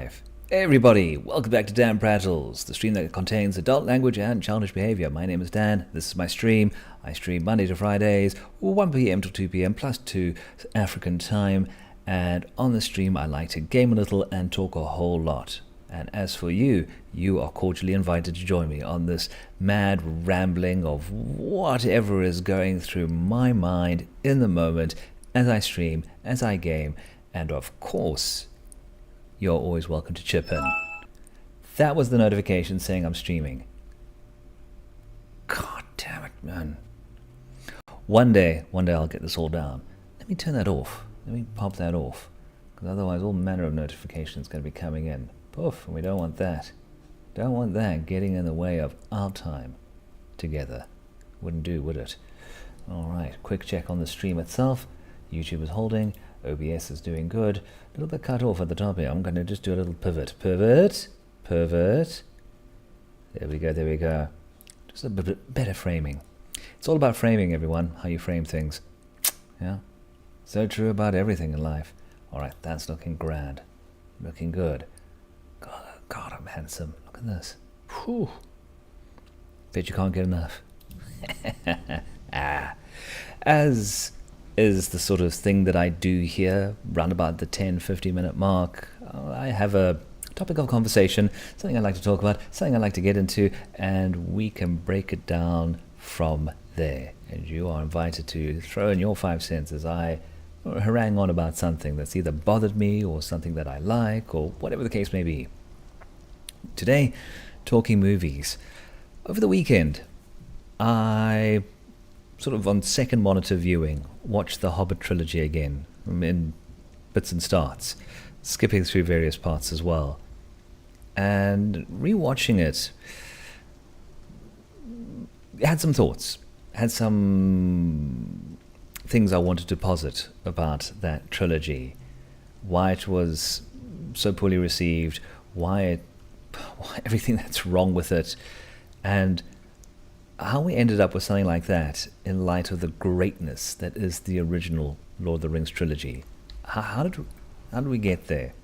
life. Hey everybody, welcome back to DanPrattles, the stream that contains adult language and childish behavior. My name is Dan, this is my stream. I stream Monday to Fridays, 1 p.m. till 2 p.m. plus 2 African time. And on the stream I like to game a little and talk a whole lot. And as for you, you are cordially invited to join me on this mad rambling of whatever is going through my mind in the moment as I stream, as I game, and of course, you're always welcome to chip in. That was the notification saying I'm streaming. God damn it, man. One day I'll get this all down. Let me turn that off. Let me pop that off. Because otherwise all manner of notifications are going to be coming in. Poof, and we don't want that. Don't want that getting in the way of our time together. Wouldn't do, would it? Alright, quick check on the stream itself. YouTube is holding. OBS is doing good. A little bit cut off at the top here. I'm going to just do a little pivot. Pivot. Pivot. There we go. Just a bit better framing. It's all about framing, everyone. How you frame things. Yeah. So true about everything in life. Alright, that's looking grand. Looking good. God, I'm handsome. Look at this. Whew. Bet you can't get enough. As is the sort of thing that I do here, round about the 10-15 minute mark. I have a topic of conversation, something I like to talk about, something I like to get into, and we can break it down from there. And you are invited to throw in your 5 cents as I harangue on about something that's either bothered me or something that I like or whatever the case may be. Today, talking movies. Over the weekend, I sort of on second monitor viewing watched the Hobbit Trilogy again in bits and starts, skipping through various parts as well. And rewatching it, had some thoughts, had some things I wanted to posit about that trilogy, why it was so poorly received, why everything that's wrong with it, and how we ended up with something like that in light of the greatness that is the original Lord of the Rings trilogy. How did we get there?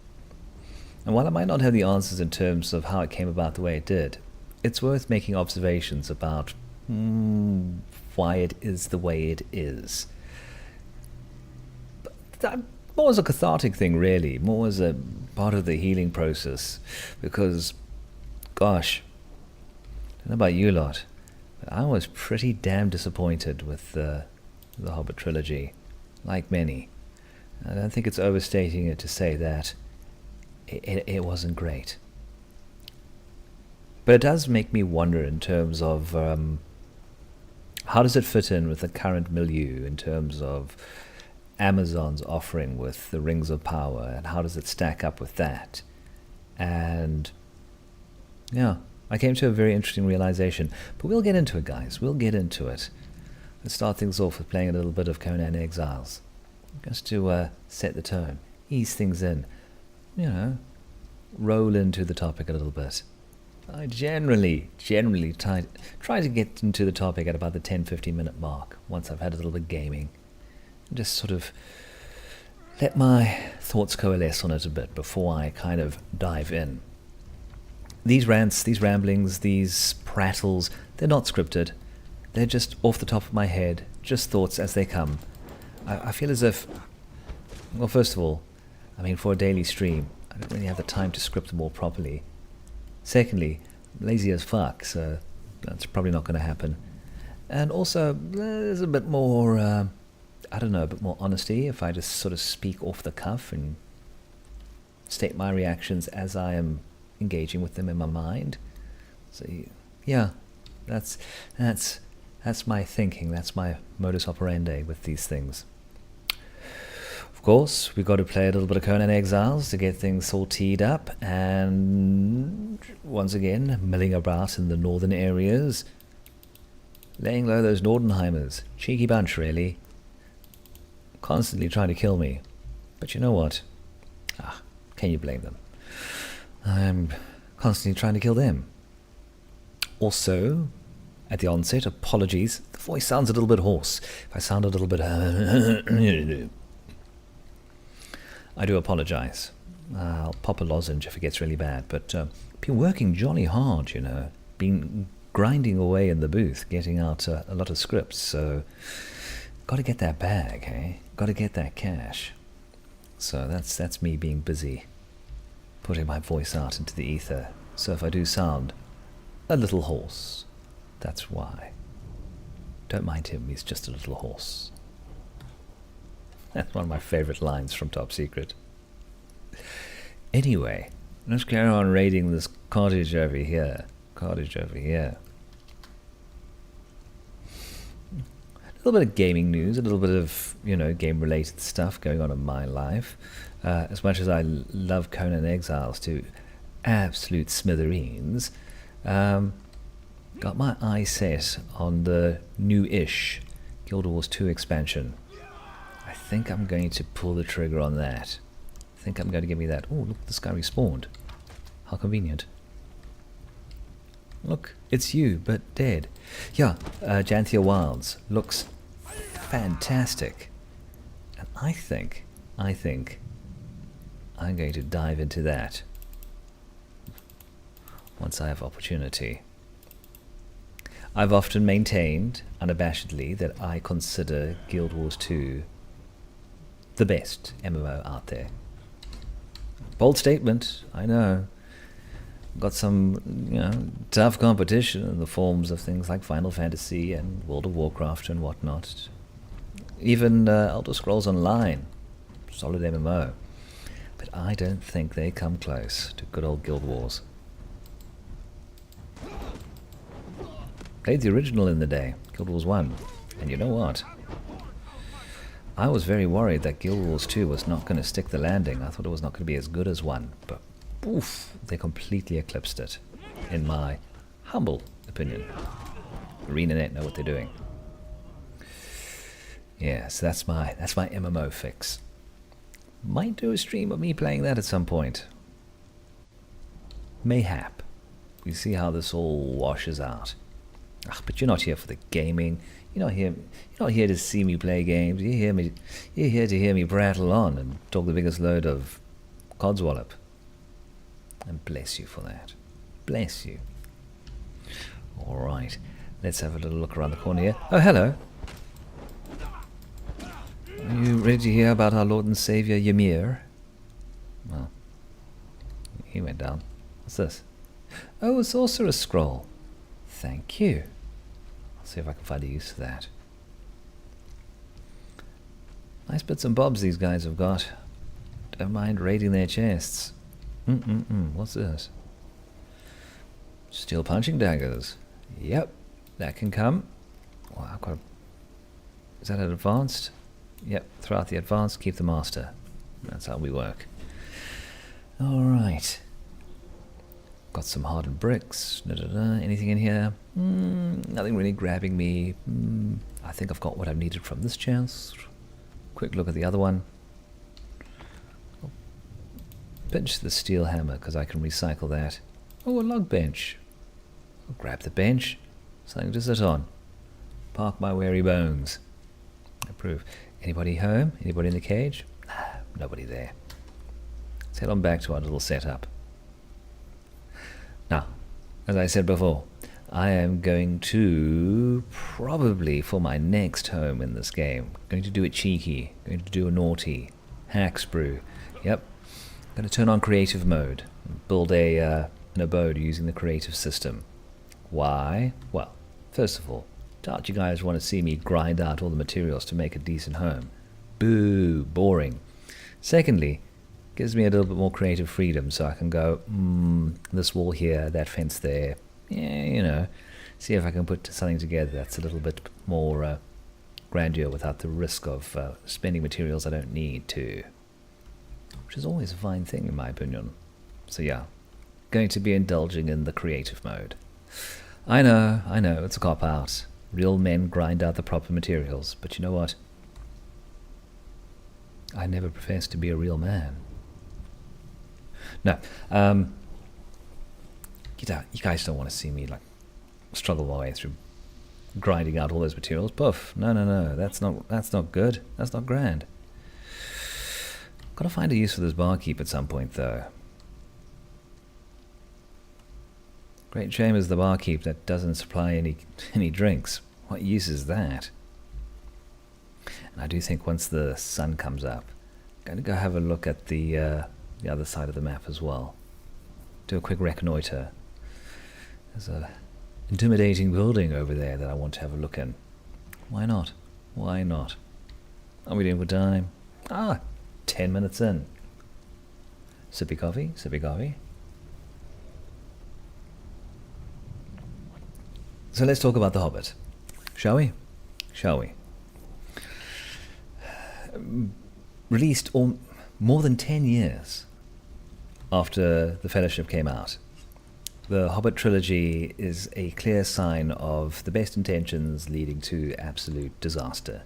And while I might not have the answers in terms of how it came about the way it did, it's worth making observations about why it is the way it is. But more as a cathartic thing, really, more as a part of the healing process, because, gosh, I don't know about you lot, but I was pretty damn disappointed with the Hobbit Trilogy, like many. I don't think it's overstating it to say that it wasn't great. But it does make me wonder in terms of how does it fit in with the current milieu in terms of Amazon's offering with the Rings of Power, and how does it stack up with that? And yeah, I came to a very interesting realization. But we'll get into it, guys. We'll get into it. Let's start things off with playing a little bit of Conan Exiles, just to set the tone, ease things in, roll into the topic a little bit. I generally try to get into the topic at about the 10-15 minute mark, once I've had a little bit of gaming. Just sort of let my thoughts coalesce on it a bit before I kind of dive in. These rants, these ramblings, these prattles, they're not scripted. They're just off the top of my head, just thoughts as they come. I feel as if, well, first of all, for a daily stream, I don't really have the time to script them all properly. Secondly, I'm lazy as fuck, so that's probably not going to happen. And also, there's a bit more, a bit more honesty if I just sort of speak off the cuff and state my reactions as I am engaging with them in my mind. So yeah, that's my thinking, that's my modus operandi with these things. Of course, we've got to play a little bit of Conan Exiles to get things all teed up, and once again, milling about in the northern areas, laying low those Nordenheimers. Cheeky bunch, really. Constantly trying to kill me. But you know what? Can you blame them? I'm constantly trying to kill them. Also, at the onset, apologies. The voice sounds a little bit hoarse. If I sound a little bit... I do apologize. I'll pop a lozenge if it gets really bad, but been working jolly hard, you know. Been grinding away in the booth, getting out a lot of scripts, so got to get that bag, eh? Got to get that cash. So that's me being busy, putting my voice out into the ether. So if I do sound a little hoarse, that's why. Don't mind him, he's just a little horse. That's one of my favourite lines from Top Secret. Anyway, let's carry on raiding this cottage over here. Cottage over here. A little bit of gaming news, a little bit of, you know, game-related stuff going on in my life. As much as I love Conan Exiles to absolute smithereens, got my eye set on the new-ish Guild Wars 2 expansion. I think I'm going to pull the trigger on that. I think I'm going to give me that. Oh, look, this guy respawned. How convenient. Look, it's you, but dead. Yeah, Janthia Wilds looks fantastic. And I think I'm going to dive into that once I have opportunity. I've often maintained, unabashedly, that I consider Guild Wars 2 the best MMO out there. Bold statement, I know. Got some, you know, tough competition in the forms of things like Final Fantasy and World of Warcraft and whatnot. Even Elder Scrolls Online, solid MMO. But I don't think they come close to good old Guild Wars. Played the original in the day, Guild Wars 1, and you know what? I was very worried that Guild Wars 2 was not going to stick the landing. I thought it was not going to be as good as 1, but oof, they completely eclipsed it, in my humble opinion. ArenaNet know what they're doing. Yeah, so that's my MMO fix. Might do a stream of me playing that at some point. Mayhap. We see how this all washes out. But you're not here for the gaming. You're not here to see me play games. You're here to hear me prattle on and talk the biggest load of codswallop. And bless you for that. Bless you. All right, let's have a little look around the corner here. Oh, hello. Are you ready to hear about our Lord and Saviour Ymir? Well, he went down. What's this? Oh, a Sorcerer's Scroll. Thank you. I'll see if I can find a use for that. Nice bits and bobs these guys have got. Don't mind raiding their chests. What's this? Steel punching daggers. Yep, that can come. Well, I've got. Is that an advanced? Yep, throw out the advanced, keep the master. That's how we work. Alright. Got some hardened bricks. Anything in here? Nothing really grabbing me. I think I've got what I've needed from this chest. Quick look at the other one. Bench the steel hammer because I can recycle that. Oh, a log bench. I'll grab the bench. Something to sit on. Park my weary bones. Approve. Anybody home? Anybody in the cage? Nobody there. Let's head on back to our little setup. Now, as I said before, I am going to, probably for my next home in this game, going to do it cheeky, going to do a naughty, hack sprue. Yep, going to turn on creative mode, build an abode using the creative system. Why? Well, first of all, doubt you guys want to see me grind out all the materials to make a decent home. Boo, boring. Secondly, gives me a little bit more creative freedom, so I can go, this wall here, that fence there, yeah, you know, see if I can put something together that's a little bit more grandeur without the risk of spending materials I don't need to, which is always a fine thing in my opinion. So yeah, going to be indulging in the creative mode. I know, it's a cop-out. Real men grind out the proper materials, but you know what? I never professed to be a real man. No, you guys don't want to see me like struggle my way through grinding out all those materials. Poof! No, that's not good. That's not grand. Gotta find a use for this barkeep at some point, though. Great shame is the barkeep that doesn't supply any drinks. What use is that? And I do think once the sun comes up, I'm going to go have a look at the other side of the map as well. Do a quick reconnoiter. There's a intimidating building over there that I want to have a look in. Why not? Why not? Are we doing for time? 10 minutes in. Sippy coffee, sippy coffee. So let's talk about The Hobbit. Shall we? Shall we? Released more than 10 years after The Fellowship came out. The Hobbit Trilogy is a clear sign of the best intentions leading to absolute disaster.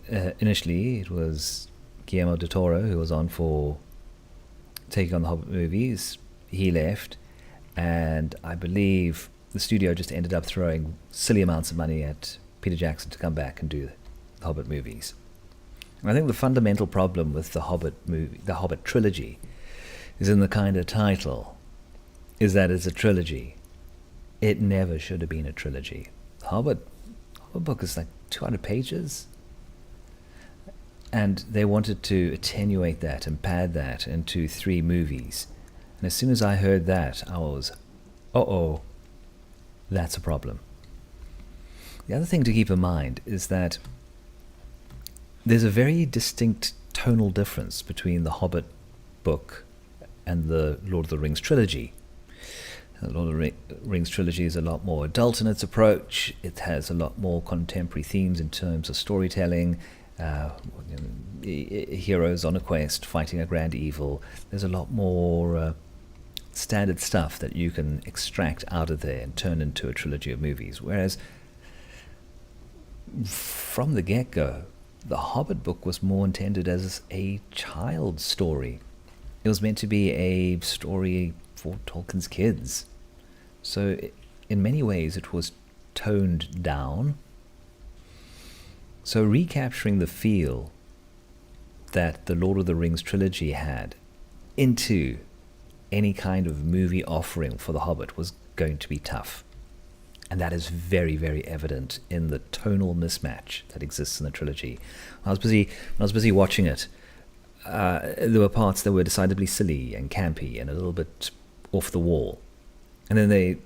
Initially, it was Guillermo del Toro who was on for taking on the Hobbit movies. He left, and I believe the studio just ended up throwing silly amounts of money at Peter Jackson to come back and do the Hobbit movies. And I think the fundamental problem with the Hobbit Trilogy, is in the kind of title, is that it's a trilogy. It never should have been a trilogy. The Hobbit book is like 200 pages. And they wanted to attenuate that and pad that into 3 movies. And as soon as I heard that, I was, uh-oh, that's a problem. The other thing to keep in mind is that there's a very distinct tonal difference between the Hobbit book and the Lord of the Rings trilogy. The Lord of the Rings trilogy is a lot more adult in its approach. It has a lot more contemporary themes in terms of storytelling. Heroes on a quest fighting a grand evil. There's a lot more standard stuff that you can extract out of there and turn into a trilogy of movies. Whereas from the get-go, the Hobbit book was more intended as a child's story. It was meant to be a story for Tolkien's kids. So in many ways it was toned down. So recapturing the feel that the Lord of the Rings trilogy had into any kind of movie offering for The Hobbit was going to be tough. And that is very, very evident in the tonal mismatch that exists in the trilogy. When I was busy watching it, there were parts that were decidedly silly and campy and a little bit off the wall. And then they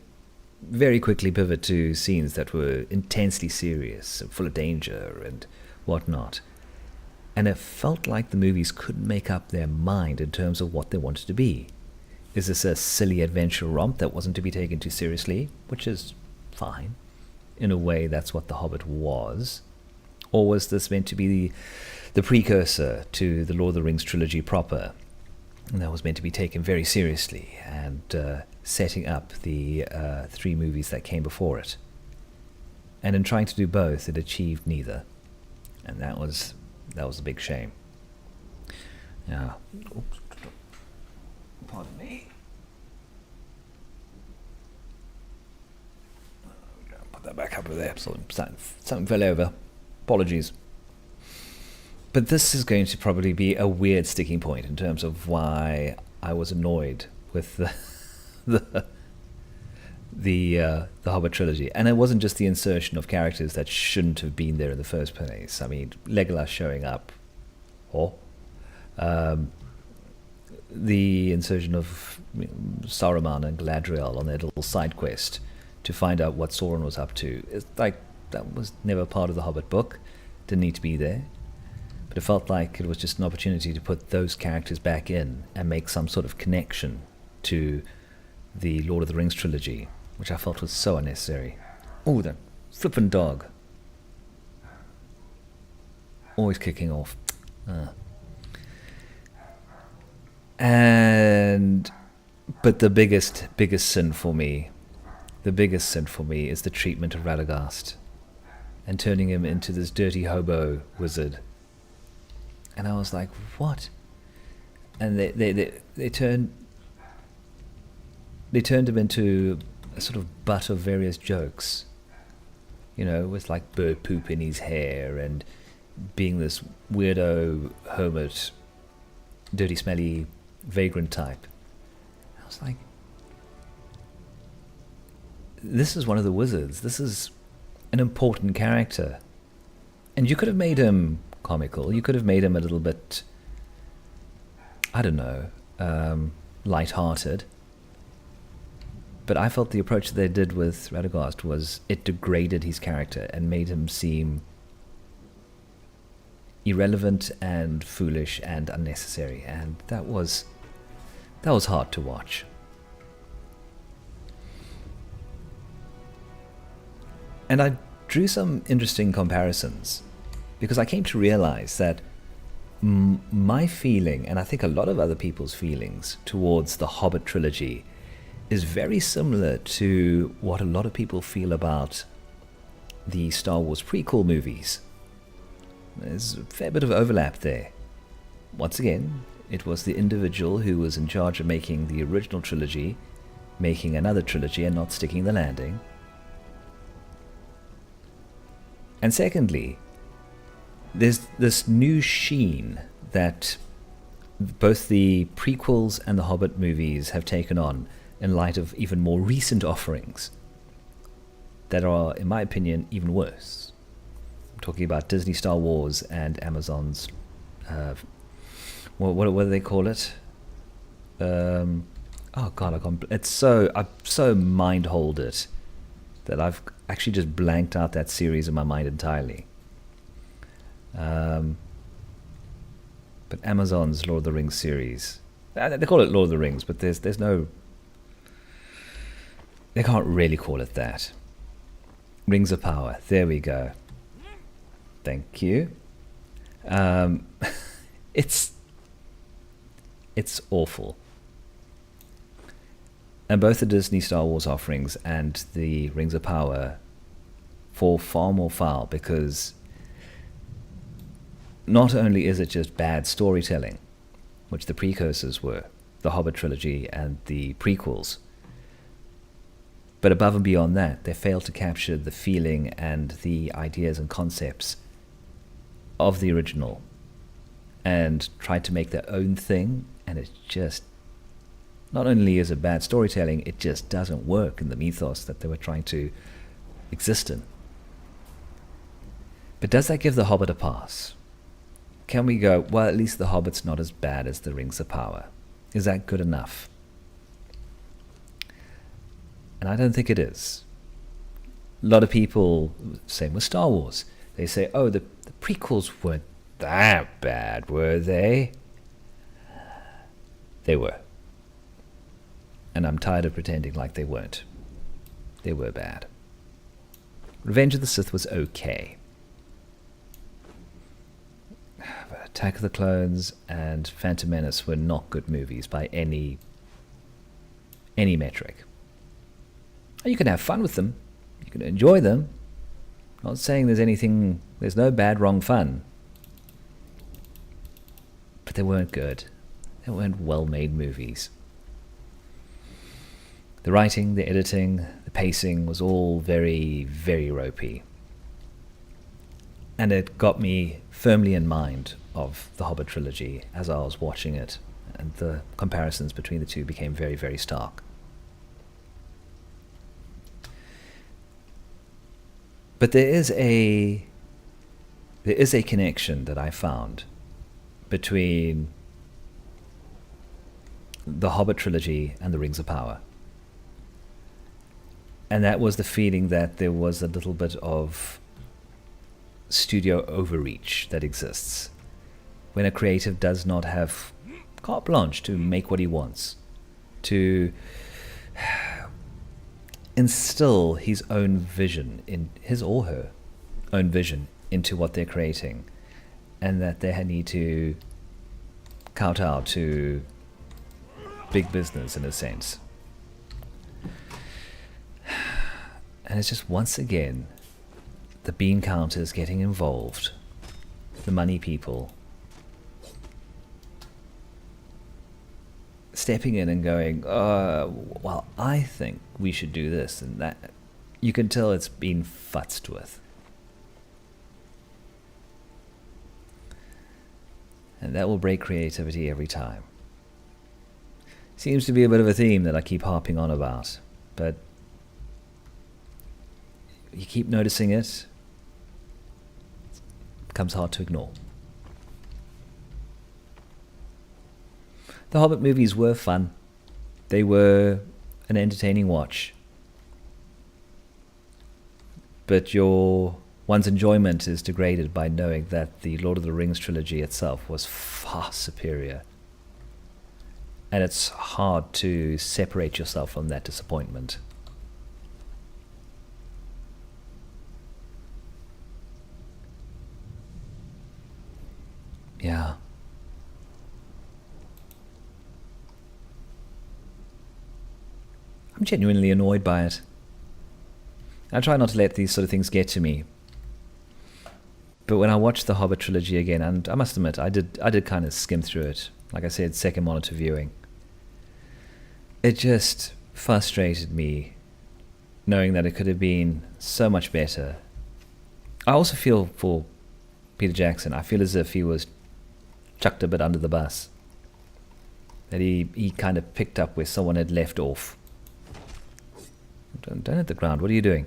very quickly pivot to scenes that were intensely serious and full of danger and whatnot. And it felt like the movies couldn't make up their mind in terms of what they wanted to be. Is this a silly adventure romp that wasn't to be taken too seriously? Which is fine. In a way, that's what The Hobbit was. Or was this meant to be the precursor to the Lord of the Rings trilogy proper? And that was meant to be taken very seriously and setting up the 3 movies that came before it. And in trying to do both, it achieved neither. And that was a big shame. Yeah. Oops. Pardon me. Put that back up over there. Something fell over. Apologies. But this is going to probably be a weird sticking point in terms of why I was annoyed with the Hobbit trilogy. And it wasn't just the insertion of characters that shouldn't have been there in the first place. I mean, Legolas showing up, or the insertion of Saruman and Galadriel on their little side quest to find out what Sauron was up to. It's like, that was never part of the Hobbit book. Didn't need to be there. But it felt like it was just an opportunity to put those characters back in and make some sort of connection to the Lord of the Rings trilogy, which I felt was so unnecessary. Oh, that flippin' dog. Always kicking off. But the biggest sin for me is the treatment of Radagast and turning him into this dirty hobo wizard. And I was like, what? And they turned him into a sort of butt of various jokes, with like bird poop in his hair and being this weirdo, hermit, dirty, smelly, vagrant type. I was like, this is one of the wizards. This is an important character. And you could have made him comical. You could have made him a little bit, I don't know, light-hearted. But I felt the approach that they did with Radagast was it degraded his character and made him seem irrelevant and foolish and unnecessary, and that was hard to watch. And I drew some interesting comparisons because I came to realize that my feeling, and I think a lot of other people's feelings towards the Hobbit trilogy, is very similar to what a lot of people feel about the Star Wars prequel movies. There's a fair bit of overlap there. Once again, it was the individual who was in charge of making the original trilogy, making another trilogy and not sticking the landing. And secondly, there's this new sheen that both the prequels and the Hobbit movies have taken on in light of even more recent offerings that are, in my opinion, even worse. I'm talking about Disney Star Wars and Amazon's, what do they call it? Oh God, I've so mind-holed it that I've actually just blanked out that series in my mind entirely. But Amazon's Lord of the Rings series, they call it Lord of the Rings, but there's no, they can't really call it that. Rings of Power, there we go. Thank you. It's awful. And both the Disney Star Wars offerings and the Rings of Power fall far more foul because not only is it just bad storytelling, which the precursors were, the Hobbit trilogy and the prequels, but above and beyond that, they failed to capture the feeling and the ideas and concepts of the original and tried to make their own thing, and it's just, not only is it bad storytelling, it just doesn't work in the mythos that they were trying to exist in. But does that give The Hobbit a pass? Can we go, well, at least The Hobbit's not as bad as The Rings of Power? Is that good enough? And I don't think it is. A lot of people, same with Star Wars, they say, oh, the prequels weren't that bad, were they? They were. And I'm tired of pretending like they weren't. They were bad. Revenge of the Sith was okay. But Attack of the Clones and Phantom Menace were not good movies by any metric. You can have fun with them. You can enjoy them. Not saying there's no bad, wrong fun. But they weren't good. They weren't well-made movies. The writing, the editing, the pacing was all very, very ropey. And it got me firmly in mind of the Hobbit trilogy as I was watching it, and the comparisons between the two became very, very stark. But there is a connection that I found between the Hobbit trilogy and the Rings of Power. And that was the feeling that there was a little bit of studio overreach that exists when a creative does not have carte blanche to make what he wants, to instill his own vision, in his or her own vision, into what they're creating, and that they need to kowtow to big business in a sense. And it's just, once again, the bean counters getting involved, the money people stepping in and going, well, I think we should do this and that. You can tell it's been futzed with. And that will break creativity every time. Seems to be a bit of a theme that I keep harping on about, but you keep noticing it, becomes hard to ignore. The Hobbit movies were fun. They were an entertaining watch. But one's enjoyment is degraded by knowing that the Lord of the Rings trilogy itself was far superior. And it's hard to separate yourself from that disappointment. Yeah. I'm genuinely annoyed by it. I try not to let these sort of things get to me. But when I watched the Hobbit trilogy again, and I must admit, I did kind of skim through it. Like I said, second monitor viewing. It just frustrated me knowing that it could have been so much better. I also feel for Peter Jackson. I feel as if he was chucked a bit under the bus. That he kind of picked up where someone had left off. Don't hit the ground. What are you doing?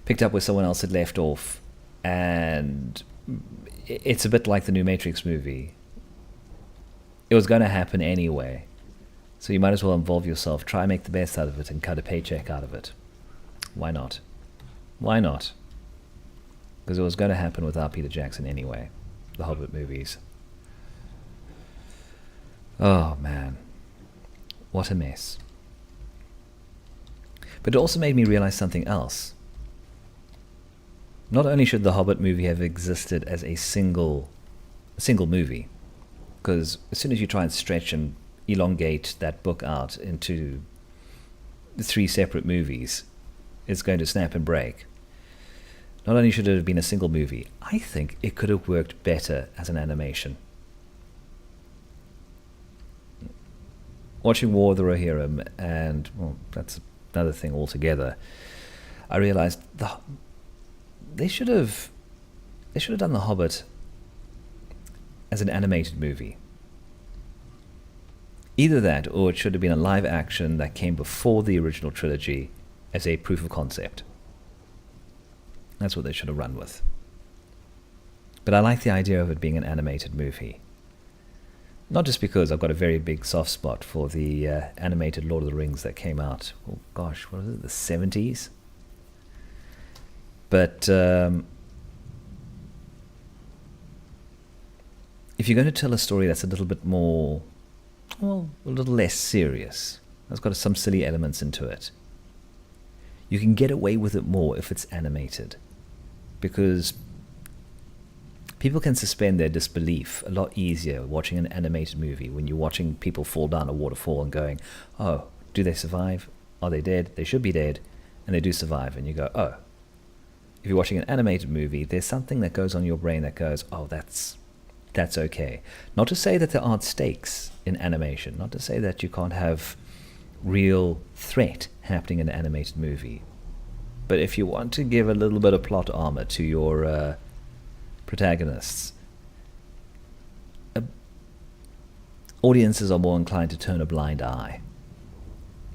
Picked up where someone else had left off. And it's a bit like the new Matrix movie. It was going to happen anyway. So you might as well involve yourself, try and make the best out of it, and cut a paycheck out of it. Why not? Why not? Because it was going to happen without Peter Jackson anyway. The Hobbit movies. Oh, man. What a mess. But it also made me realize something else. Not only should the Hobbit movie have existed as a single movie, because as soon as you try and stretch and elongate that book out into 3 separate movies, it's going to snap and break. Not only should it have been a single movie, I think it could have worked better as an animation. Watching War of the Rohirrim, and, well, that's another thing altogether, I realized they should have done The Hobbit as an animated movie. Either that, or it should have been a live action that came before the original trilogy as a proof of concept. That's what they should have run with. But I like the idea of it being an animated movie. Not just because I've got a very big soft spot for the animated Lord of the Rings that came out, oh gosh, what was it, the 70s? But if you're going to tell a story that's a little bit more, well, a little less serious, that's got some silly elements into it, you can get away with it more if it's animated. Because people can suspend their disbelief a lot easier watching an animated movie when you're watching people fall down a waterfall and going, oh, do they survive? Are they dead? They should be dead. And they do survive. And you go, oh. If you're watching an animated movie, there's something that goes on your brain that goes, oh, that's okay. Not to say that there aren't stakes in animation. Not to say that you can't have real threat happening in an animated movie. But if you want to give a little bit of plot armor to your protagonists, audiences are more inclined to turn a blind eye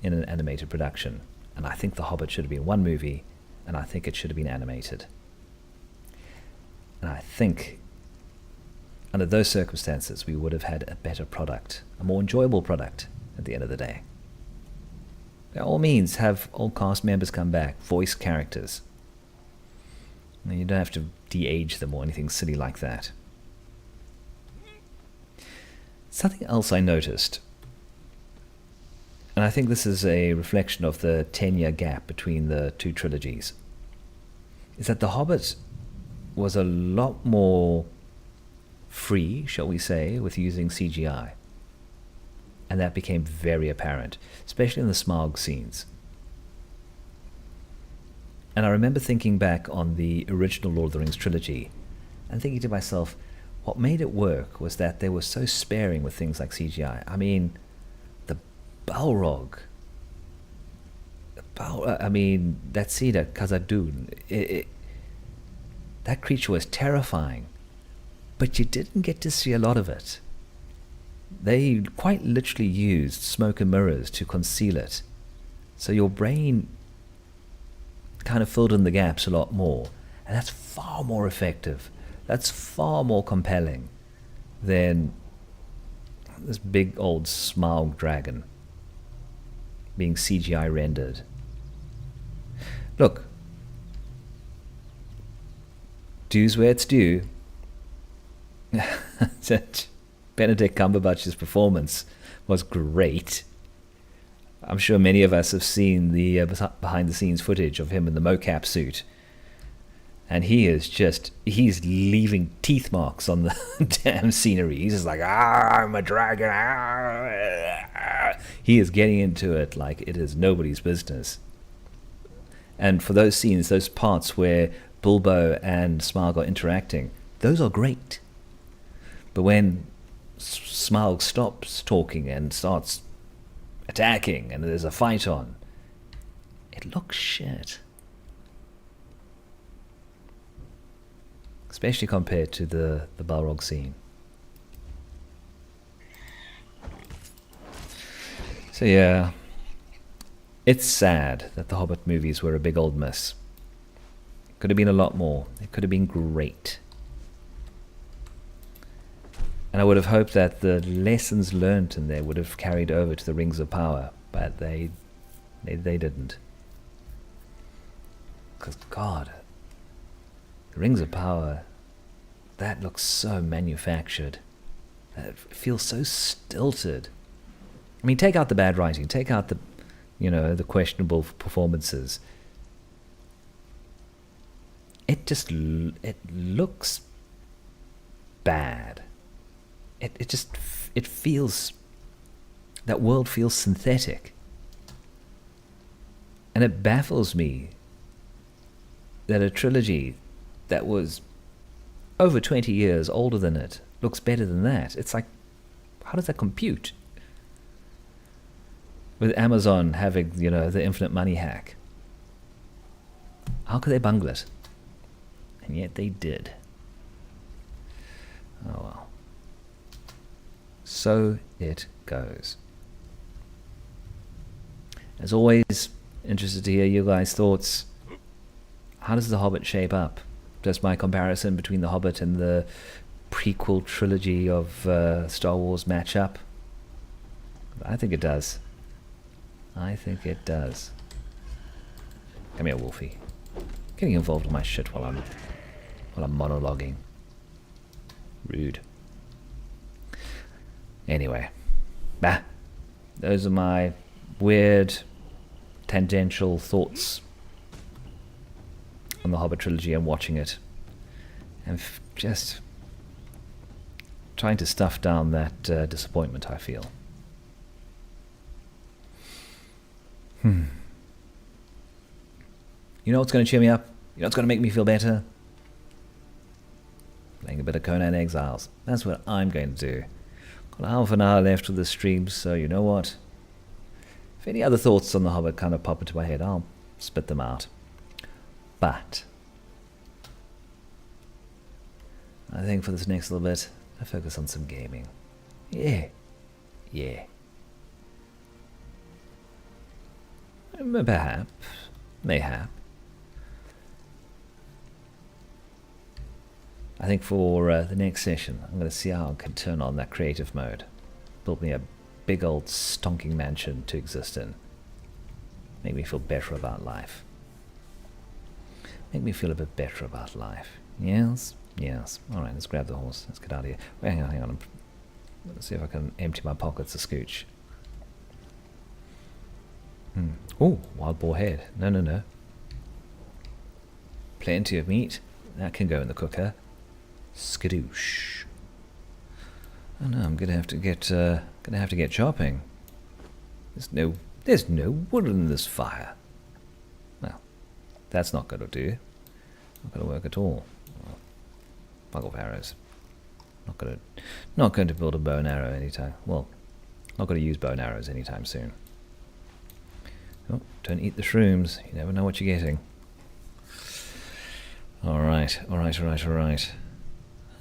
in an animated production. And I think The Hobbit should have been one movie, and I think it should have been animated. And I think under those circumstances we would have had a better product, a more enjoyable product at the end of the day. By all means, have old cast members come back, voice characters. And you don't have to de-age them or anything silly like that. Something else I noticed, and I think this is a reflection of the 10-year gap between the two trilogies, is that The Hobbit was a lot more free, shall we say, with using CGI. And that became very apparent, especially in the Smaug scenes. And I remember thinking back on the original Lord of the Rings trilogy and thinking to myself, what made it work was that they were so sparing with things like CGI. I mean, the Balrog, that scene at Khazad-dûm, that creature was terrifying. but you didn't get to see a lot of it. They quite literally used smoke and mirrors to conceal it. So your brain kind of filled in the gaps a lot more. And that's far more effective. That's far more compelling than this big old Smaug dragon being CGI rendered. Look, due's where it's due. Benedict Cumberbatch's performance was great. I'm sure many of us have seen the behind-the-scenes footage of him in the mocap suit. And he's leaving teeth marks on the damn scenery. He's just like, I'm a dragon. He is getting into it like it is nobody's business. And for those scenes, those parts where Bilbo and Smaug are interacting, those are great. But when Smaug stops talking and starts attacking and there's a fight on, it looks shit. Especially compared to the Balrog scene. So yeah, it's sad that the Hobbit movies were a big old miss. Could have been a lot more. It could have been great. And I would have hoped that the lessons learnt in there would have carried over to the Rings of Power, but they didn't. Because God, the Rings of Power, that looks so manufactured. It feels so stilted. I mean, take out the bad writing, take out the, the questionable performances. It looks bad. It feels, that world feels synthetic. And it baffles me that a trilogy that was over 20 years older than it looks better than that. It's like, how does that compute? With Amazon having, the infinite money hack. How could they bungle it? And yet they did. Oh well. So it goes. As always, interested to hear you guys' thoughts. How does The Hobbit shape up? Does my comparison between The Hobbit and the prequel trilogy of Star Wars match up? I think it does. I think it does. Come here, Wolfie. Getting involved in my shit while I'm monologuing. Rude. Anyway, those are my weird, tangential thoughts on the Hobbit trilogy and watching it, and just trying to stuff down that disappointment I feel. You know what's going to cheer me up? You know what's going to make me feel better? Playing a bit of Conan Exiles. That's what I'm going to do. Got half an hour left of the stream, so you know what? If any other thoughts on The Hobbit kind of pop into my head, I'll spit them out. But I think for this next little bit, I focus on some gaming. Yeah. Perhaps. Mayhap. I think for the next session, I'm going to see how I can turn on that creative mode. Build me a big old stonking mansion to exist in. Make me feel better about life. Make me feel a bit better about life. Yes? Yes. Alright, let's grab the horse. Let's get out of here. Wait, hang on. Let's see if I can empty my pockets a scooch. Oh, wild boar head. No. Plenty of meat. That can go in the cooker. Skadoosh. Oh no, I'm gonna have to get chopping. There's no wood in this fire. Well, that's not gonna do. Not gonna work at all. Well, fuck off arrows. Not going to build a bow and arrow anytime. Well, not going to use bow and arrows anytime soon. Oh, don't eat the shrooms. You never know what you're getting. Alright.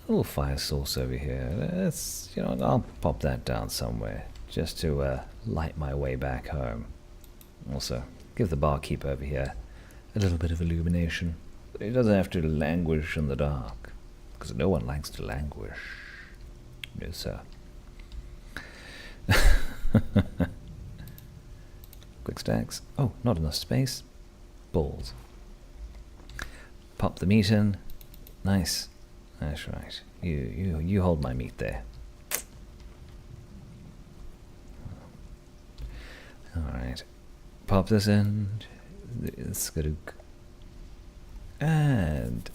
little fire source over here. Let's, you know, I'll pop that down somewhere just to light my way back home. Also, give the barkeep over here a little bit of illumination. He doesn't have to languish in the dark, because no one likes to languish. No, sir. Quick stacks. Oh, not enough space. Balls. Pop the meat in. Nice. That's right. You hold my meat there. Alright. Pop this in. And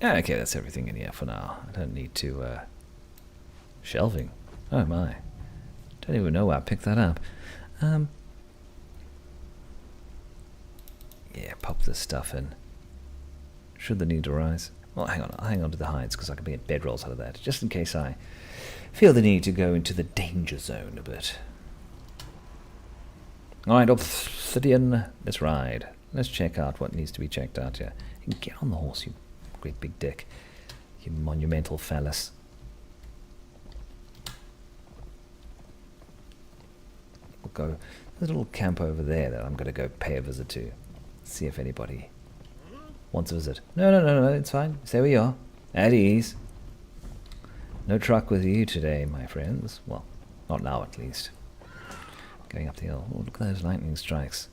okay, that's everything in here for now. I don't need to shelving. Oh my. Don't even know where I picked that up. Yeah, pop this stuff in. Should the need arise. Well, hang on. I'll hang on to the hides because I can get bedrolls out of that, just in case I feel the need to go into the danger zone a bit. Alright, obsidian, let's ride. Let's check out what needs to be checked out here. Get on the horse, you great big dick. You monumental phallus. We'll go. There's a little camp over there that I'm going to go pay a visit to. See if anybody wants a visit. No, it's fine. Stay where you are. At ease. No truck with you today, my friends. Well, not now at least. Going up the hill. Oh, look at those lightning strikes.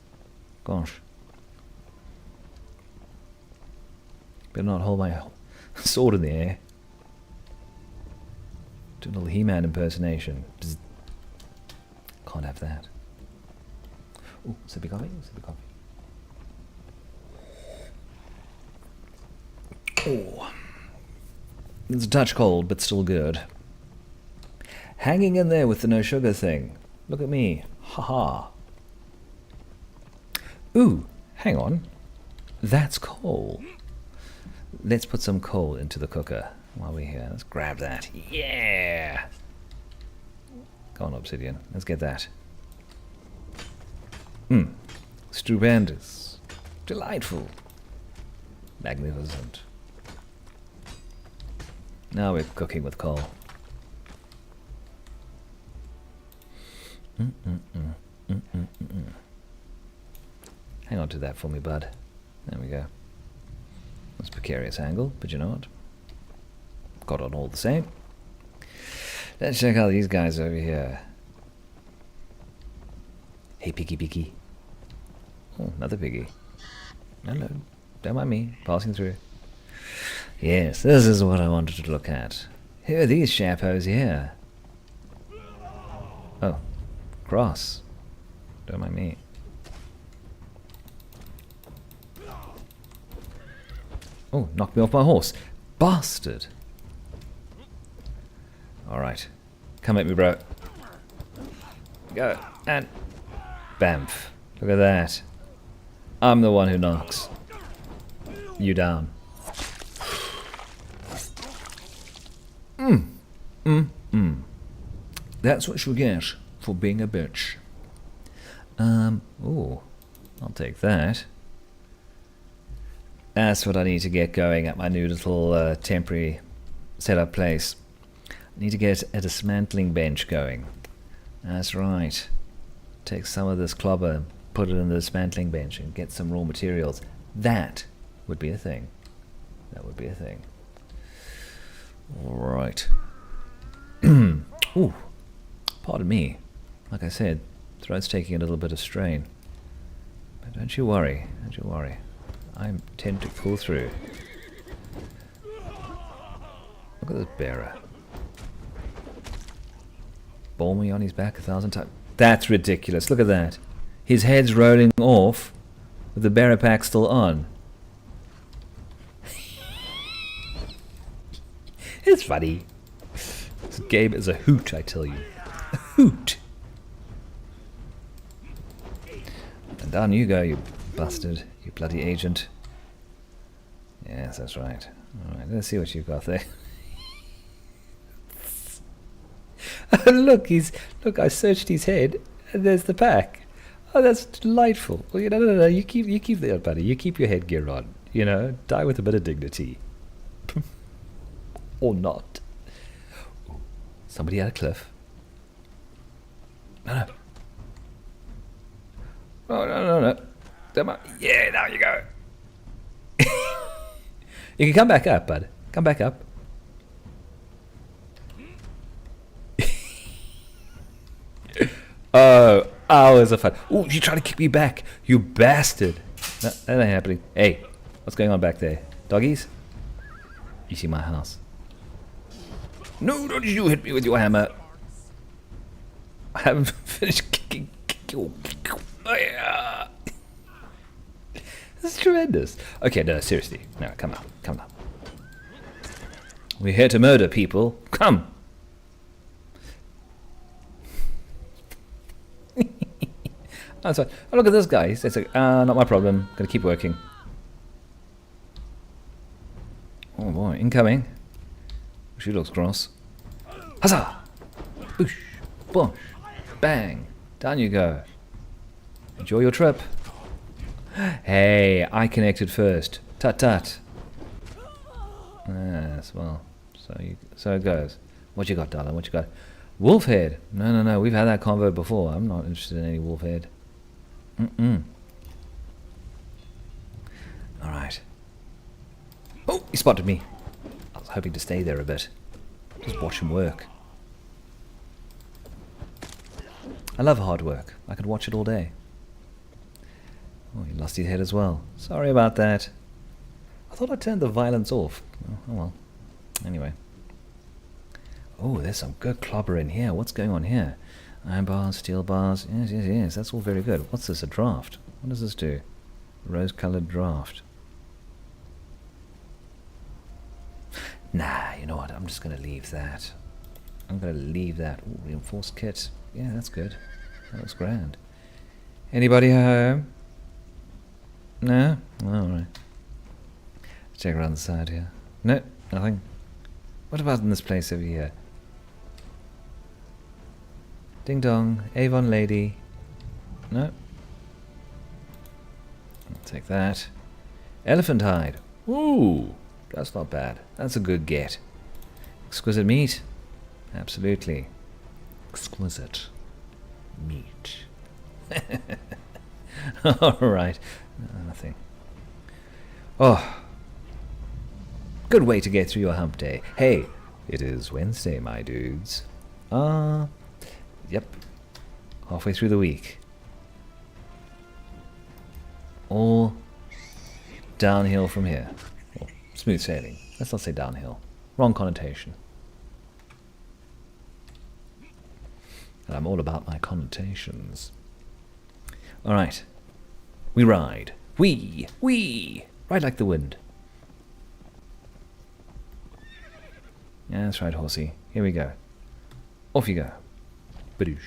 Gosh. Better not hold my sword in the air. Do a little He-Man impersonation. Bzz. Can't have that. Oh, sippy coffee, sippy coffee. Oh. It's a touch cold, but still good. Hanging in there with the no sugar thing. Look at me. Ha-ha. Ooh, hang on. That's coal. Let's put some coal into the cooker while we're here. Let's grab that. Yeah! Go on, obsidian. Let's get that. Stupendous. Delightful. Magnificent. Now we're cooking with coal. Hang on to that for me, bud. There we go. That's a precarious angle, but you know what? Got on all the same. Let's check out these guys over here. Hey, piggy, piggy. Oh, another piggy. Hello. Don't mind me. Passing through. Yes, this is what I wanted to look at. Who are these chappos here? Oh. Cross. Don't mind me. Oh, knocked me off my horse. Bastard. Alright. Come at me, bro. Go. And bamf. Look at that. I'm the one who knocks you down. That's what you get for being a bitch. Ooh. I'll take that. That's what I need to get going at my new little temporary setup place. I need to get a dismantling bench going. That's right. Take some of this clobber, put it in the dismantling bench and get some raw materials. That would be a thing. That would be a thing. Alright. Ooh. Pardon me. Like I said, throat's taking a little bit of strain. But don't you worry. Don't you worry. I tend to pull through. Look at this bearer. Ball me on his back 1,000 times. That's ridiculous. Look at that. His head's rolling off with the bearer pack still on. It's funny. This game is a hoot, I tell you. A hoot. And down you go, you bastard. You bloody agent. Yes, that's right. Alright, let's see what you've got there. Oh, look, I searched his head, and there's the pack. Oh, that's delightful. Well, no, you keep that, buddy. You keep your headgear on. You know, die with a bit of dignity. Or not. Somebody at a cliff. No, no. Oh, no. Come on. Yeah, down you go. You can come back up, bud. Come back up. Oh, hours of fun. Oh, you trying to kick me back, you bastard. No, that ain't happening. Hey, what's going on back there? Doggies? You see my house? No, don't you hit me with your hammer. I haven't finished kicking. Oh, yeah. This is tremendous. Okay, no, seriously. No, come on. We're here to murder people. Come. Oh, sorry. Oh, look at this guy. It's like, not my problem. Gonna keep working. Oh boy, incoming. She looks cross. Huzzah! Boosh! Bosh! Bang! Down you go. Enjoy your trip. Hey, I connected first. Tut tut. Yes, well, so it goes. What you got, darling? What you got? Wolf head. No. We've had that convo before. I'm not interested in any wolf head. Alright. Oh, he spotted me. I was hoping to stay there a bit. Just watch him work. I love hard work. I could watch it all day. Oh, he lost his head as well. Sorry about that. I thought I turned the violence off. Oh well. Anyway. Oh, there's some good clobber in here. What's going on here? Iron bars, steel bars. Yes. That's all very good. What's this? A draft? What does this do? Rose-colored draft. Nah, you know what? I'm just going to leave that. I'm going to leave that. Ooh, reinforced kit. Yeah, that's good. That looks grand. Anybody home? No? Alright. Check around the side here. No, nothing. What about in this place over here? Ding dong. Avon lady. No. I'll take that. Elephant hide. Ooh, that's not bad. That's a good get. Exquisite meat. Absolutely. Exquisite meat. Alright. No, nothing. Oh. Good way to get through your hump day. Hey, it is Wednesday, my dudes. Yep. Halfway through the week. All downhill from here. Well, smooth sailing. Let's not say downhill. Wrong connotation. And I'm all about my connotations. Alright. We ride. We ride like the wind. Yeah, that's right, horsey. Here we go. Off you go. Badoosh.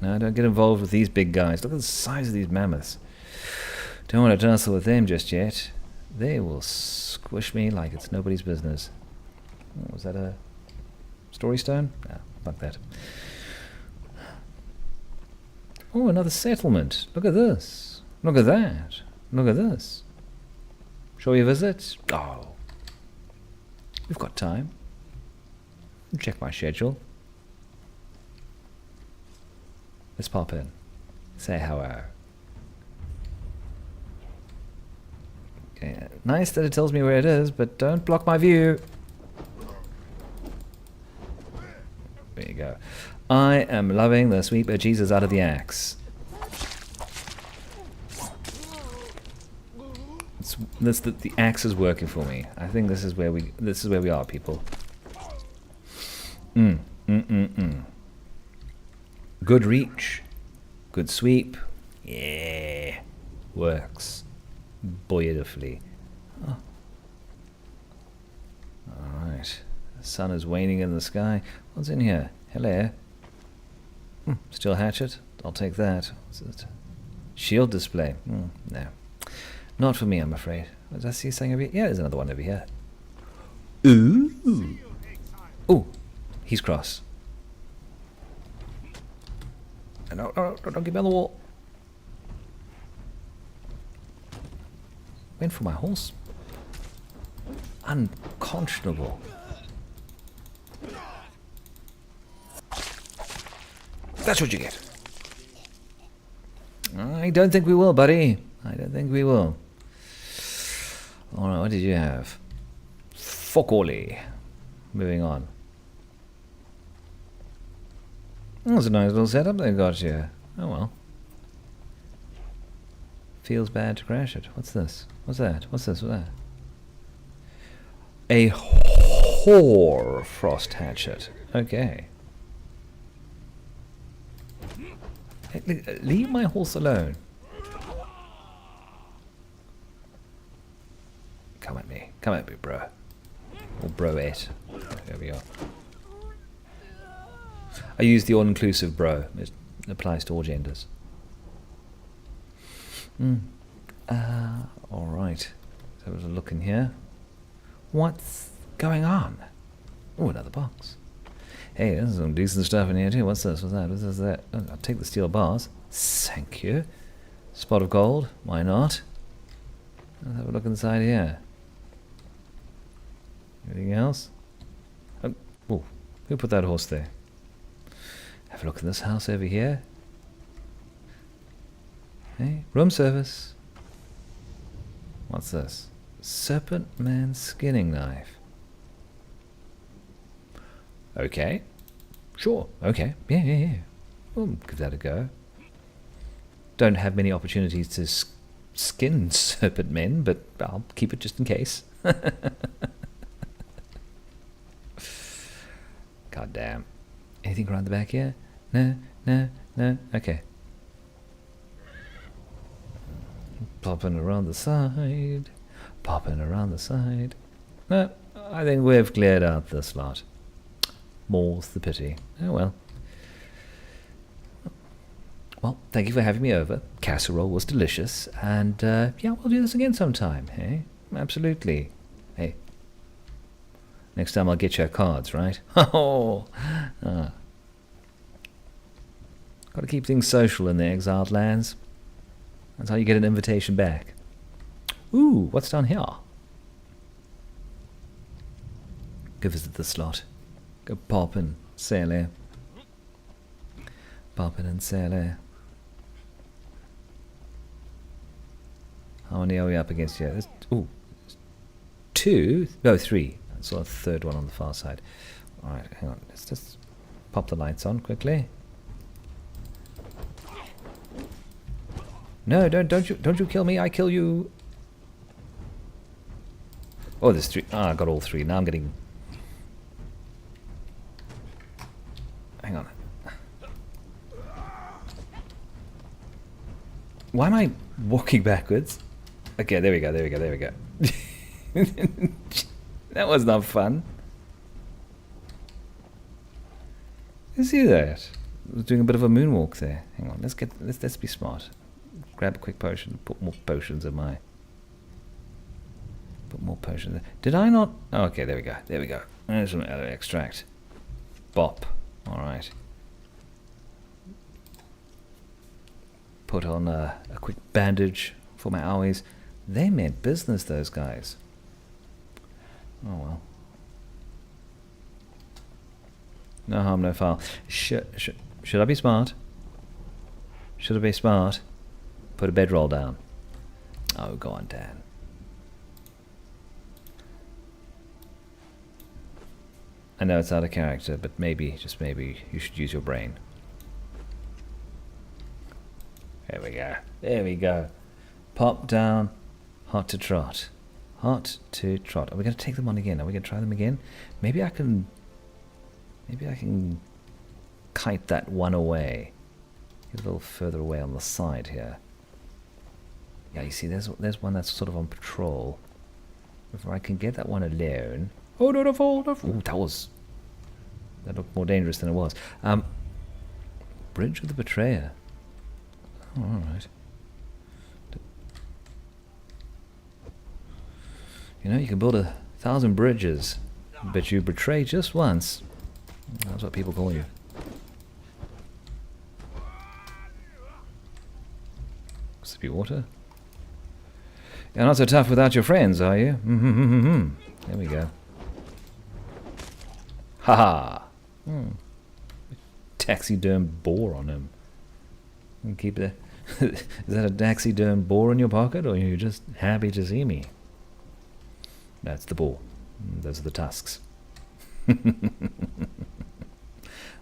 No, don't get involved with these big guys. Look at the size of these mammoths. Don't want to tussle with them just yet. They will squish me like it's nobody's business. Oh, was that a story stone? No, fuck that. Oh, another settlement. Look at this. Look at that. Look at this. Shall we visit? Oh. We've got time. Check my schedule. Let's pop in. Say hello. Okay, nice that it tells me where it is, but don't block my view. There you go. I am loving the sweet bejesus out of the axe. The axe is working for me. I think this is where we are, people. Good reach, good sweep. Yeah, works beautifully. Oh. All right, the sun is waning in the sky. What's in here? Hello. Still hatchet? I'll take that. What's it? Shield display. No. Not for me, I'm afraid. Did I see something over here? Yeah, there's another one over here. Ooh. Oh, he's cross. No, don't get me on the wall. Went for my horse. Unconscionable. That's what you get. I don't think we will, buddy. I don't think we will. Alright, what did you have? Fokoli. Moving on. That's a nice little setup they've got here. Oh well. Feels bad to crash it. What's this? What's that? What's this? What's that? A whore frost hatchet. Okay. Hey, leave my horse alone. Come at me. Come at me, bro. Or bro-ette. There we are. I use the all-inclusive bro. It applies to all genders. Alright. So there's a look in here. What's going on? Oh, another box. Hey, there's some decent stuff in here too. What's this? What's that? What's this? That? Oh, I'll take the steel bars. Thank you. Spot of gold. Why not? Let's have a look inside here. Anything else? Oh, who put that horse there? Have a look in this house over here. Hey, room service. What's this? Serpent Man skinning knife. Okay. Sure. Okay. Yeah. We'll give that a go. Don't have many opportunities to skin serpent men, but I'll keep it just in case. God damn. Anything around the back here? No. Okay. Popping around the side. Popping around the side. No, I think we've cleared out this lot. More's the pity. Oh well. Well, thank you for having me over. Casserole was delicious. And, yeah, we'll do this again sometime, hey? Absolutely. Hey. Next time I'll get your cards, right? Oh! Got to keep things social in the exiled lands. That's how you get an invitation back. Ooh, what's down here? Go visit the slot. Go pop and sail there. Popping and sail there. How many are we up against here? Ooh, 2? No, 3. I saw a third one on the far side. Alright, hang on. Let's just pop the lights on quickly. No, don't you kill me, I kill you. Oh, there's 3. Ah, I got all 3. Now I'm getting... Hang on. Why am I walking backwards? Okay, there we go. That was not fun. You see that? I was doing a bit of a moonwalk there. Hang on, let's be smart. Grab a quick potion, put more potions in my... Put more potions there. Did I not? Oh, okay, there we go. There's some extract. Bop. Alright. Put on a quick bandage for my owies. They meant business, those guys. Oh well. No harm, no foul. Should I be smart? Should I be smart? Put a bedroll down. Oh, go on, Dan. I know it's out of character, but maybe, just maybe, you should use your brain. There we go. Pop down. Hot to trot. Hot to trot. Are we going to take them on again? Are we going to try them again? Maybe I can kite that one away. Get a little further away on the side here. Yeah, you see, there's one that's sort of on patrol. If I can get that one alone. Oh, no, fall. Ooh, that looked more dangerous than it was. Bridge of the Betrayer. Oh, alright. You know, you can build 1,000 bridges, but you betray just once. That's what people call you. Sippy water. You're not so tough without your friends, are you? There we go. Haha! Taxiderm boar on him. And keep the... Is that a taxiderm boar in your pocket, or are you just happy to see me? That's the boar. Those are the tusks.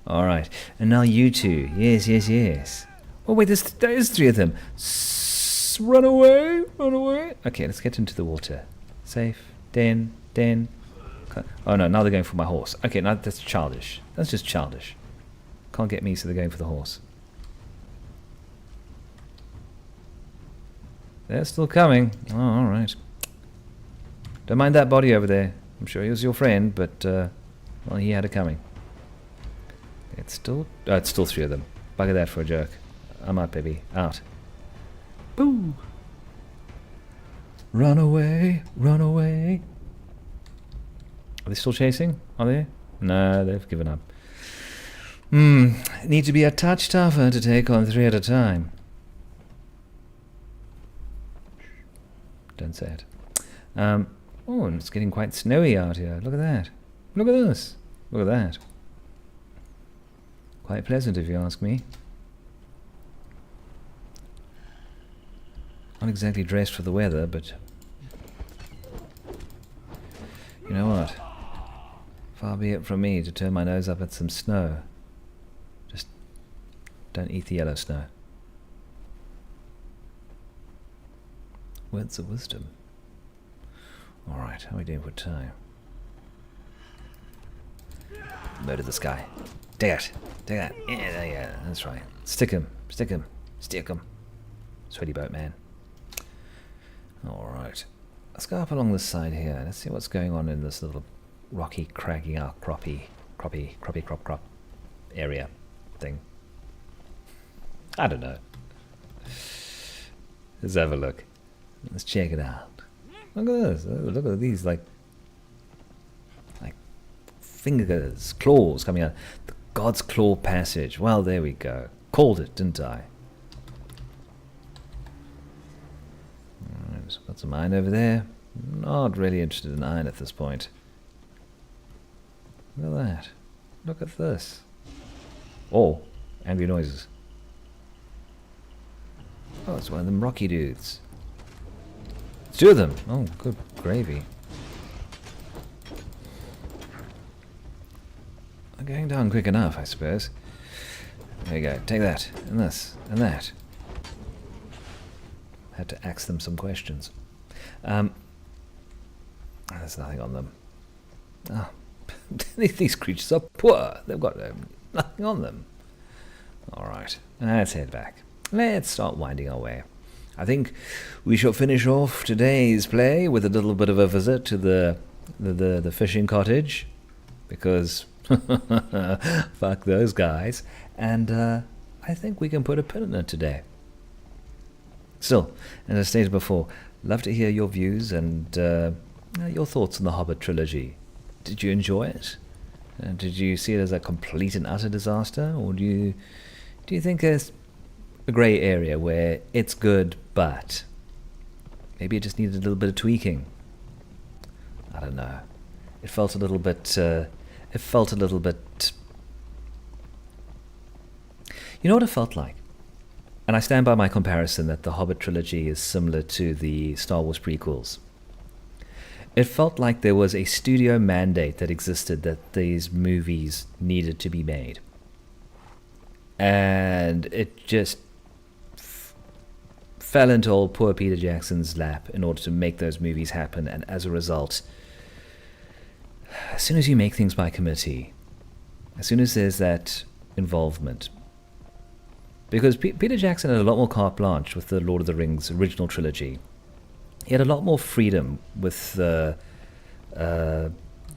Alright, and now you two. Yes, yes, yes. Oh wait, there's 3 of them. Run away, run away. Okay, let's get into the water. Safe. Den. Oh no, now they're going for my horse. Okay, now that's childish. That's just childish. Can't get me, so they're going for the horse. They're still coming. Oh, alright. Don't mind that body over there. I'm sure he was your friend, but, well, he had it coming. It's still 3 of them. Bugger that for a joke. I'm out, baby. Out. Boo! Run away, run away. Are they still chasing? Are they? No, they've given up. Need to be a touch tougher to take on 3 at a time. Don't say it. Oh, and it's getting quite snowy out here. Look at that. Look at this. Look at that. Quite pleasant, if you ask me. Not exactly dressed for the weather, but... You know what? Far be it from me to turn my nose up at some snow. Just don't eat the yellow snow. Words of wisdom. Alright, how are we doing for time? Murder this guy. Take it. Take that. Yeah, that's right. Stick him. Stick him. Stick him. Sweaty boat man. Alright. Let's go up along this side here. Let's see what's going on in this little rocky, craggy, crop area thing. I don't know. Let's have a look. Let's check it out. Look at this. Look at these, like fingers, claws coming out. The God's Claw Passage. Well, there we go. Called it, didn't I? Alright, got some iron over there. Not really interested in iron at this point. Look at that. Look at this. Oh, angry noises. Oh, it's one of them rocky dudes. It's 2 of them. Oh, good gravy. I'm going down quick enough, I suppose. There you go. Take that, and this, and that. Had to ask them some questions. There's nothing on them. Oh, these creatures are poor. They've got nothing on them. Alright, let's head back. Let's start winding our way. I think we shall finish off today's play with a little bit of a visit to the fishing cottage, because fuck those guys, and I think we can put a pin in it today. Still, as I stated before, love to hear your views and your thoughts on the Hobbit Trilogy. Did you enjoy it? Did you see it as a complete and utter disaster, or do you think there's a grey area where it's good, but maybe it just needed a little bit of tweaking? I don't know. It felt a little bit. You know what it felt like? And I stand by my comparison that the Hobbit Trilogy is similar to the Star Wars prequels. It felt like there was a studio mandate that existed that these movies needed to be made. And it just fell into old poor Peter Jackson's lap in order to make those movies happen. And as a result, as soon as you make things by committee, as soon as there's that involvement, because Peter Jackson had a lot more carte blanche with the Lord of the Rings original trilogy. He had a lot more freedom with the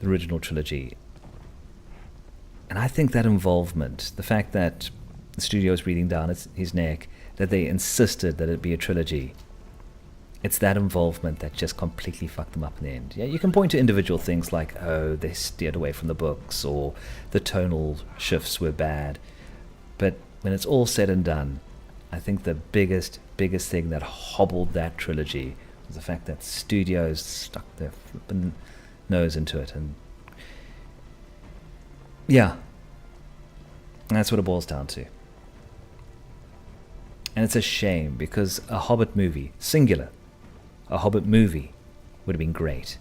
original trilogy. And I think that involvement, the fact that the studio is breathing down his neck, that they insisted that it be a trilogy, it's that involvement that just completely fucked them up in the end. Yeah, you can point to individual things like, oh, they steered away from the books, or the tonal shifts were bad. But when it's all said and done, I think the biggest thing that hobbled that trilogy was the fact that studios stuck their flippin' nose into it, and yeah, that's what it boils down to. And it's a shame, because a Hobbit movie, singular, a Hobbit movie would have been great.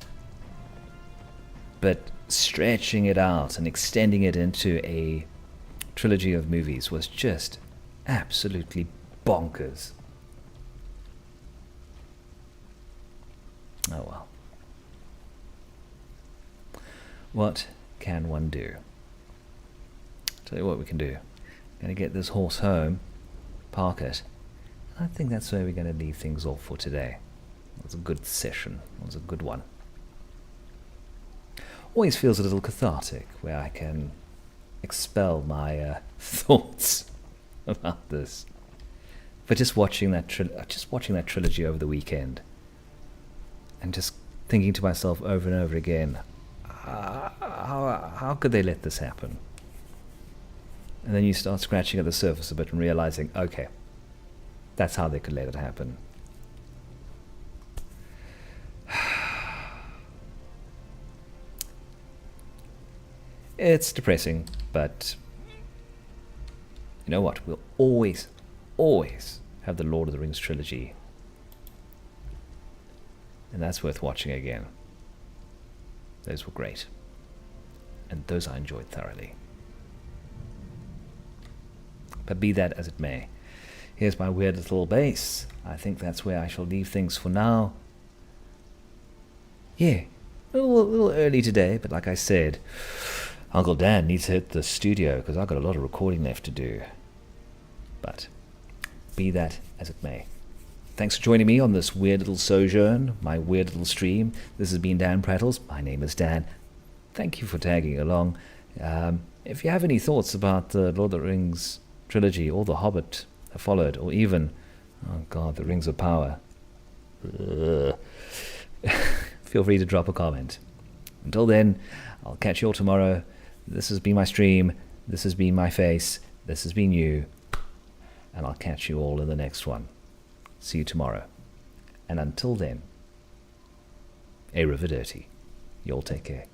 But stretching it out and extending it into a trilogy of movies was just absolutely bonkers. Oh well. What can one do? Tell you what we can do. Gonna get this horse home, park it. I think that's where we're gonna leave things off for today. It was a good session. It was a good one. Always feels a little cathartic where I can expel my thoughts about this. But just watching that trilogy over the weekend, and just thinking to myself over and over again, how could they let this happen? And then you start scratching at the surface a bit and realizing, okay, that's how they could let it happen. It's depressing, but you know what? We'll always have the Lord of the Rings trilogy. And that's worth watching again. Those were great. And those I enjoyed thoroughly. But be that as it may, here's my weird little bass. I think that's where I shall leave things for now. Yeah, a little early today, but like I said, Uncle Dan needs to hit the studio because I've got a lot of recording left to do. But be that as it may. Thanks for joining me on this weird little sojourn, my weird little stream. This has been DanPrattles. My name is Dan. Thank you for tagging along. If you have any thoughts about the Lord of the Rings trilogy, or The Hobbit that followed, or even, oh God, The Rings of Power, feel free to drop a comment. Until then, I'll catch you all tomorrow. This has been my stream. This has been my face. This has been you. And I'll catch you all in the next one. See you tomorrow. And until then, arrivederci. You all take care.